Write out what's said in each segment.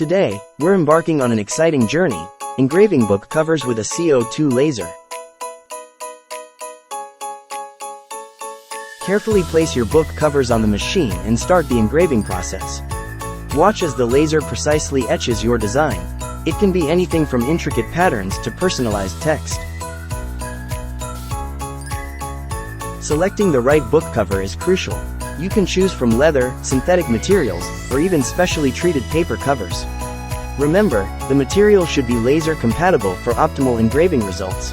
Today, we're embarking on an exciting journey, engraving book covers with a CO2 laser. Carefully place your book covers on the machine and start the engraving process. Watch as the laser precisely etches your design. It can be anything from intricate patterns to personalized text. Selecting the right book cover is crucial. You can choose from leather, synthetic materials, or even specially treated paper covers. Remember, the material should be laser compatible for optimal engraving results.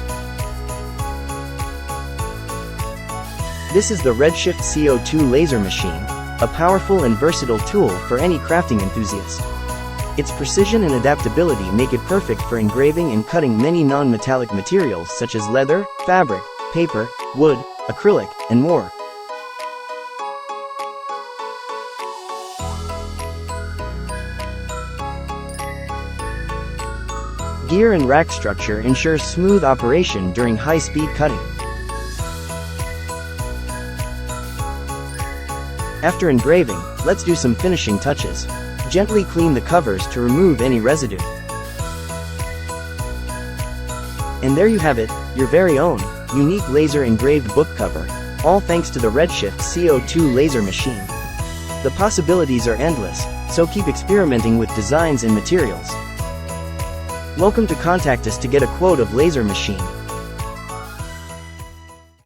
This is the RedShift CO2 laser machine, a powerful and versatile tool for any crafting enthusiast. Its precision and adaptability make it perfect for engraving and cutting many non-metallic materials such as leather, fabric, paper, wood, acrylic, and more. Gear and rack structure ensures smooth operation during high-speed cutting. After engraving, let's do some finishing touches. Gently clean the covers to remove any residue. And there you have it, your very own, unique laser engraved book cover, all thanks to the RedShift CO2 laser machine. The possibilities are endless, so keep experimenting with designs and materials. Welcome to contact us to get a quote of laser machine.